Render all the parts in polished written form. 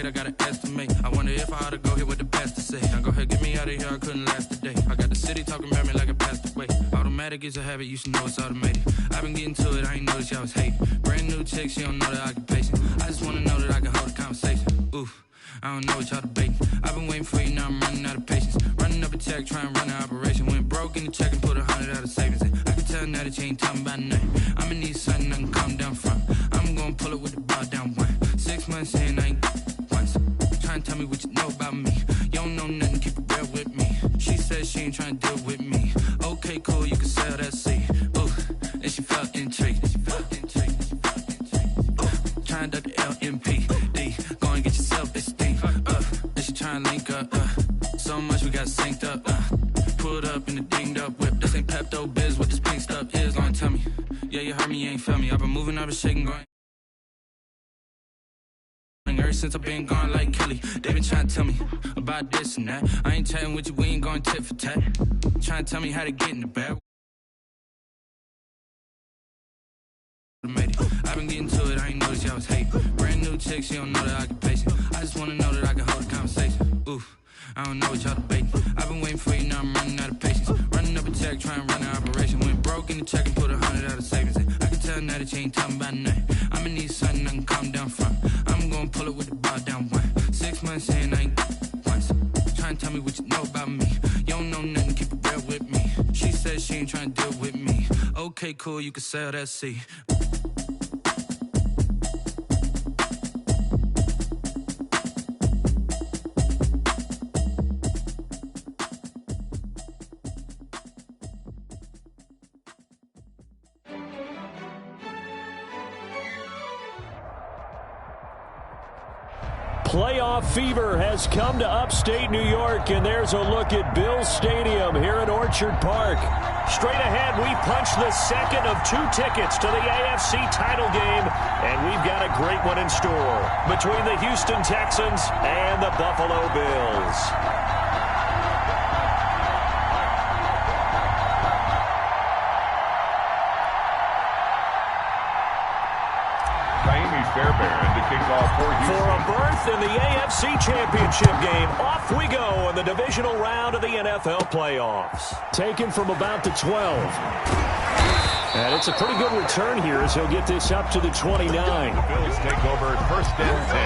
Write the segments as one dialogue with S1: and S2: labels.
S1: rate, I gotta estimate. I wonder if I ought to go here with the pastor say. Now go ahead, get me out of here, I couldn't last a day. I got the city talking about me like I passed away. Automatic is a habit, you should know it's automated. I've been getting to it, I ain't noticed y'all was hating. Brand new chick, she don't know the occupation. I just wanna know that I can hold a conversation. Oof, I don't know what y'all debating. I've been waiting for you, now I'm running out of patience. Running up a check, trying to run an operation. Went broke in the check and put 100 out of savings in. I can tell now that you ain't talking about nothing. I'ma need something I can calm down from. I'm gonna pull it with the bar down one. 6 months in, I ain't once. Trying to tell me what you know about me. You don't know nothing, keep it real with me. She said she ain't trying to deal with me. Okay, cool, you can sell that seed. Ooh, and she felt intrigued. Trying to duck the LMPD. Go and get your self-esteem. And she trying to link up. So much we got synced up. Pulled up in the dinged up whip. This ain't Pepto Biz, what this pink stuff is. Long tell me. Yeah, you heard me, you ain't felt me. I've been moving, I've been shaking, going. Ever since I've been gone like Kelly, they been trying to tell me about this and that. I ain't chatting with you, we ain't going tit for tat. Trying to tell me how to get in the bed. I've been getting to it, I ain't noticed y'all was hating. Brand new chick, she don't know the occupation. I just wanna know that I can hold a conversation. Oof, I don't know what y'all debating. I've been waiting for you, now I'm running out of patience. Running up a check, trying to run an operation. Went broke in the check and put 100 out of savings in. I can tell now that you ain't talking about nothing. I'ma need something I can calm down from. I'm gonna pull it with the bar down one. 6 months in, I ain't once. Trying to tell me what you know about me. You don't know nothing, keep it real with me. She said she ain't trying to deal with me. Okay, cool, you can sell that seed.
S2: Playoff fever has come to upstate New York, and there's a look at Bills Stadium here at Orchard Park. Straight ahead, we punch the second of 2 tickets to the AFC title game, and we've got a great one in store between the Houston Texans and the Buffalo Bills.
S3: Fairbairn to kick off for Houston.
S2: For a berth in the AFC Championship game, off we go in the divisional round of the NFL playoffs. Taken from about the 12. And it's a pretty good return here as he'll get this up to the 29.
S3: The Bills take over 1st and 10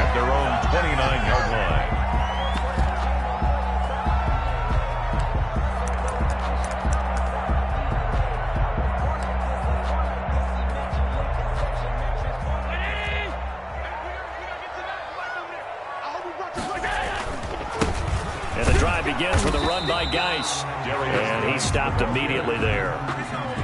S3: at their own 29-yard line.
S2: Begins with a run by Geis, and he stopped immediately there.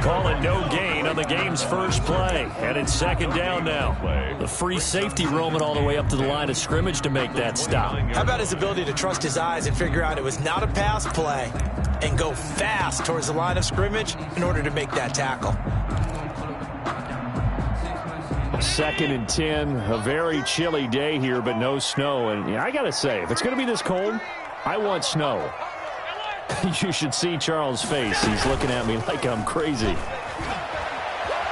S2: Calling no gain on the game's first play, and it's 2nd down now. The free safety roaming all the way up to the line of scrimmage to make that stop.
S4: How about his ability to trust his eyes and figure out it was not a pass play and go fast towards the line of scrimmage in order to make that tackle.
S2: 2nd and 10, a very chilly day here, but no snow. And I got to say, if it's going to be this cold, I want snow. You should see Charles' face. He's looking at me like I'm crazy.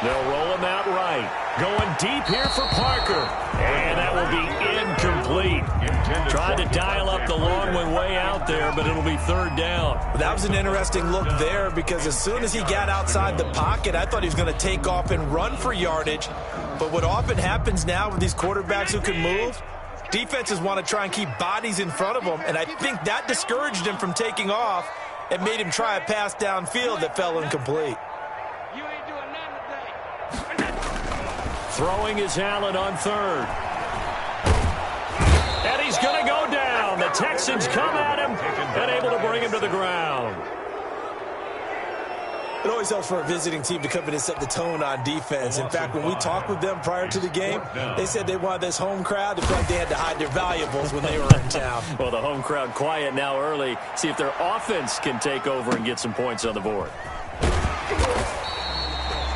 S2: They'll roll him out right. Going deep here for Parker. And that will be incomplete. Trying to dial up the long one way out there, but it'll be 3rd down.
S4: That was an interesting look there because as soon as he got outside the pocket, I thought he was going to take off and run for yardage. But what often happens now with these quarterbacks who can move, defenses want to try and keep bodies in front of them, and I think that discouraged him from taking off and made him try a pass downfield that fell incomplete.
S5: You ain't doing nothing today.
S2: Throwing is Allen on 3rd. And he's going to go down. The Texans come at him and able to bring him to the ground.
S4: It always helps for a visiting team to come in and set the tone on defense. In fact, when we talked with them prior to the game, they said they wanted this home crowd to feel like they had to hide their valuables when they were in town.
S2: Well, the home crowd quiet now early. See if their offense can take over and get some points on the board.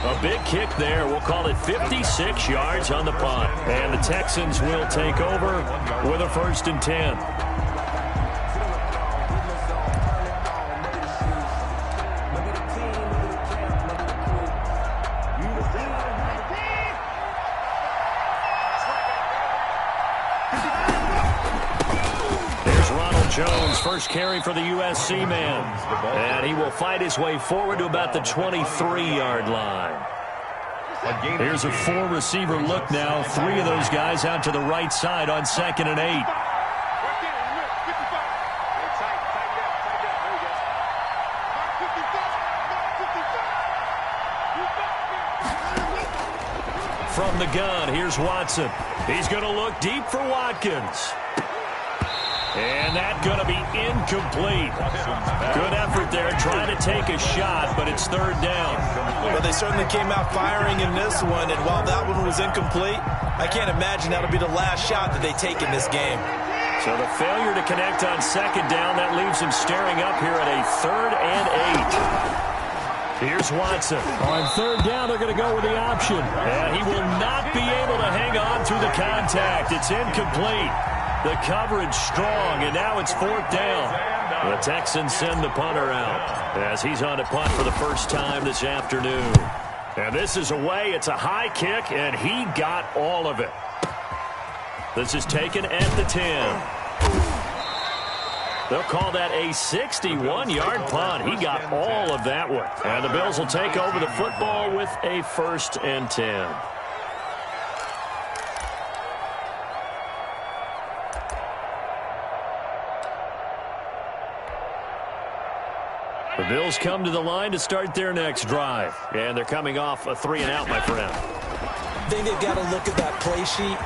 S2: A big kick there. We'll call it 56 yards on the punt. And the Texans will take over with a 1st and 10. There's Ronald Jones, first carry for the USC man. And he will fight his way forward to about the 23-yard line. Here's a four-receiver look now. Three of those guys out to the right side on 2nd and 8. From the gun, here's Watson. He's going to look deep for Watkins. And that's going to be incomplete. Good effort there trying to take a shot, but it's 3rd down.
S4: Well, they certainly came out firing in this one, and while that one was incomplete, I can't imagine that'll be the last shot that they take in this game.
S2: So the failure to connect on 2nd down, that leaves him staring up here at a 3rd and 8. Here's Watson. On 3rd down, they're going to go with the option. And he will not be able to hang on through the contact. It's incomplete. The coverage strong, and now it's 4th down. The Texans send the punter out as he's on to punt for the first time this afternoon. And this is away. It's a high kick, and he got all of it. This is taken at the 10. They'll call that a 61-yard punt. He got all of that one. And the Bills will take over the football with a 1st and 10. The Bills come to the line to start their next drive. And they're coming off a 3-and-out, my friend.
S4: I think they've got to look at that play sheet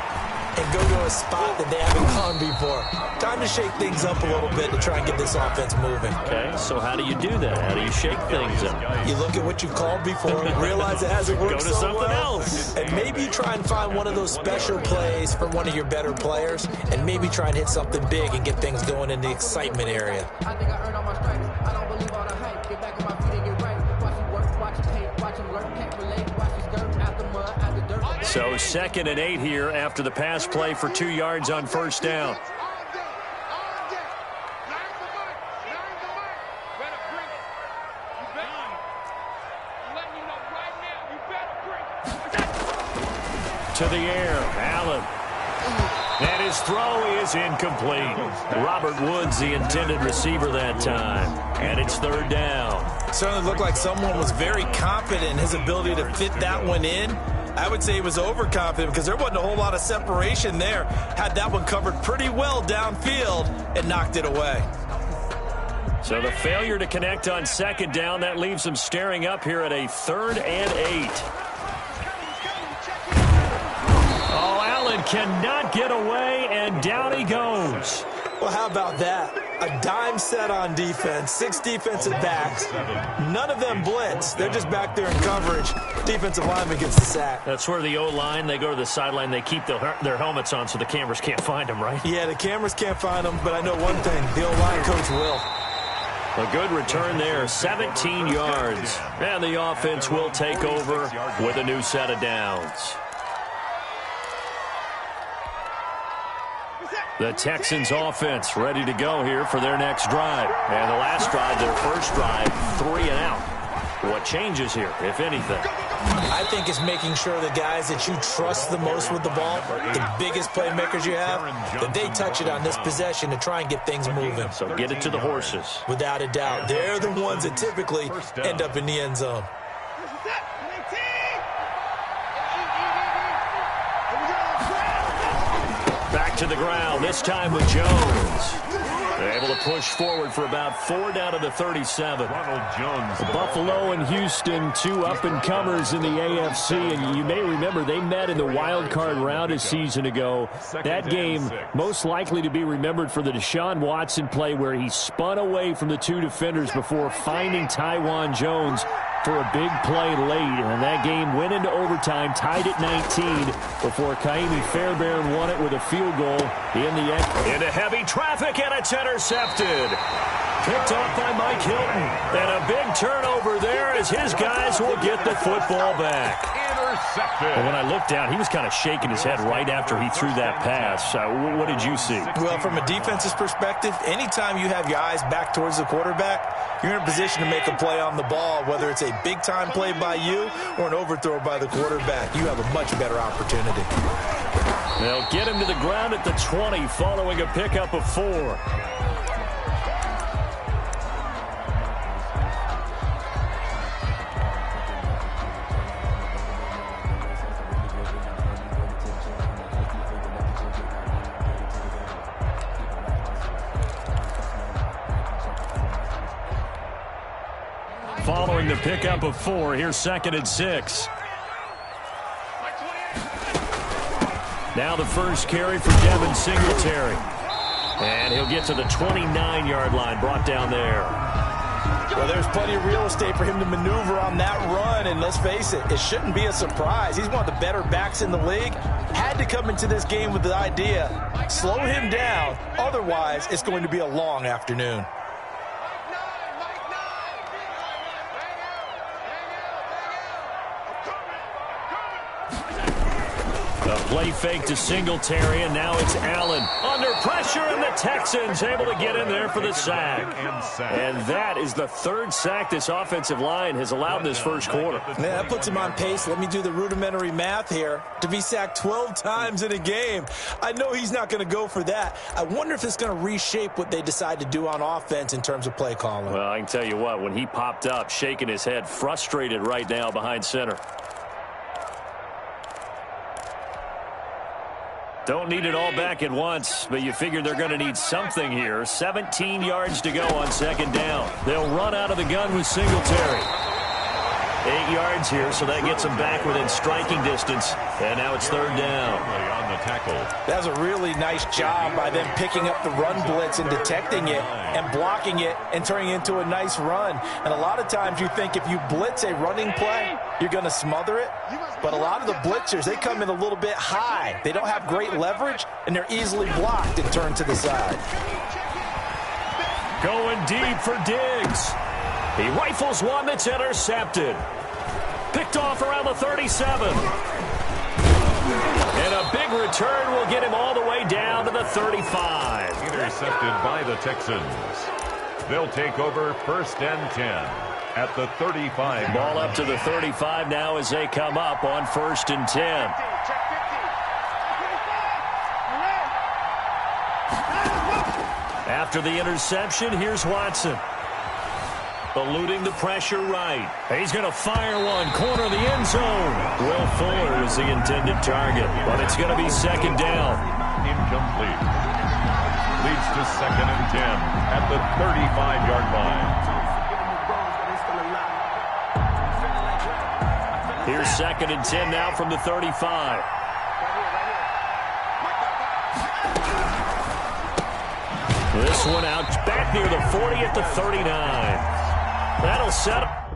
S4: and go to a spot that they haven't gone before. Time to shake things up a little bit to try and get this offense moving.
S2: Okay, so how do you do that? How do you shake things up?
S4: You look at what you've called before, realize it hasn't worked so well. Go to something else. And maybe you try and find one of those special plays for one of your better players, and maybe try and hit something big and get things going in the excitement area.
S6: I think I earned all my stripes. I don't believe all the hype. Get back on my feet and get right. Watch him work, watch him hate, watch him lurk, can't relate, watch his skirt, after mud, after dirt.
S2: So 2nd and 8 here after the pass play for 2 yards on 1st down. To the air, Allen. And his throw is incomplete. Robert Woods, the intended receiver that time. And it's 3rd down.
S4: Certainly looked like someone was very confident in his ability to fit that one in. I would say he was overconfident because there wasn't a whole lot of separation there. Had that one covered pretty well downfield and knocked it away.
S2: So the failure to connect on 2nd down, that leaves him staring up here at a 3rd and 8. Oh, Allen cannot get away, and down he goes.
S4: Well, how about that? A dime set on defense, 6 defensive backs. None of them blitz. They're just back there in coverage. Defensive lineman gets the sack.
S2: That's where the O-line, they go to the sideline, they keep their helmets on so the cameras can't find them, right?
S4: Yeah, the cameras can't find them, but I know one thing. The O-line coach will.
S2: A good return there, 17 yards. And the offense will take over with a new set of downs. The Texans offense ready to go here for their next drive. And the last drive, their first drive, 3-and-out. What changes here, if anything?
S4: I think it's making sure the guys that you trust the most with the ball, the biggest playmakers you have, that they touch it on this possession to try and get things moving.
S2: So get it to the horses.
S4: Without a doubt. They're the ones that typically end up in the end zone.
S2: Back to the ground, this time with Jones. They're able to push forward for about 4 down to the 37.
S3: Ronald Jones.
S2: Buffalo and Houston, 2 up-and-comers in the AFC. And you may remember they met in the wild card round a season ago. That game most likely to be remembered for the Deshaun Watson play where he spun away from the 2 defenders before finding Tywan Jones for a big play late. And that game went into overtime, tied at 19 before Kaimi Fairbairn won it with a field goal in the end. Into heavy traffic, and it's intercepted. Picked off by Mike Hilton. And a big turnover there as his guys will get the football back.
S3: Intercepted.
S2: But when I looked down, he was kind of shaking his head right after he threw that pass. What did you see?
S4: Well, from a defense's perspective, anytime you have your eyes back towards the quarterback, you're in a position to make a play on the ball, whether it's a big-time play by you or an overthrow by the quarterback. You have a much better opportunity.
S2: They'll get him to the ground at the 20 following a pickup of 4. Following the pickup of 4, here's 2nd and 6. Now the first carry for Devin Singletary. And he'll get to the 29-yard line, brought down there.
S4: Well, there's plenty of real estate for him to maneuver on that run, and let's face it, it shouldn't be a surprise. He's one of the better backs in the league. Had to come into this game with the idea, slow him down, otherwise it's going to be a long afternoon.
S2: Play fake to Singletary, and now it's Allen. Under pressure, and the Texans able to get in there for the sack. And that is the 3rd sack this offensive line has allowed this first quarter.
S4: Yeah, that puts him on pace. Let me do the rudimentary math here. To be sacked 12 times in a game, I know he's not going to go for that. I wonder if it's going to reshape what they decide to do on offense in terms of play calling.
S2: Well, I can tell you what, when he popped up, shaking his head, frustrated right now behind center. Don't need it all back at once, but you figure they're going to need something here. 17 yards to go on 2nd down. They'll run out of the gun with Singletary. 8 yards here, so that gets them back within striking distance. And now it's 3rd down.
S3: On the tackle.
S4: That was a really nice job by them picking up the run blitz and detecting it and blocking it and turning it into a nice run. And a lot of times you think if you blitz a running play, you're going to smother it. But a lot of the blitzers, they come in a little bit high. They don't have great leverage, and they're easily blocked and turned to the side.
S2: Going deep for Diggs. He rifles one that's intercepted. Picked off around the 37. And a big return will get him all the way down to the 35.
S3: Intercepted by the Texans. They'll take over 1st and 10 at the 35.
S2: Ball up to the 35 now as they come up on 1st and 10. After the interception, here's Watson. Eluding the pressure right. He's going to fire one. Corner of the end zone. Will Fuller was the intended target, but it's going to be 2nd down.
S3: Incomplete. Leads to 2nd and 10 at the 35-yard line.
S2: Here's 2nd and 10 now from the 35. This one out back near the 40 at the 39. That'll set up.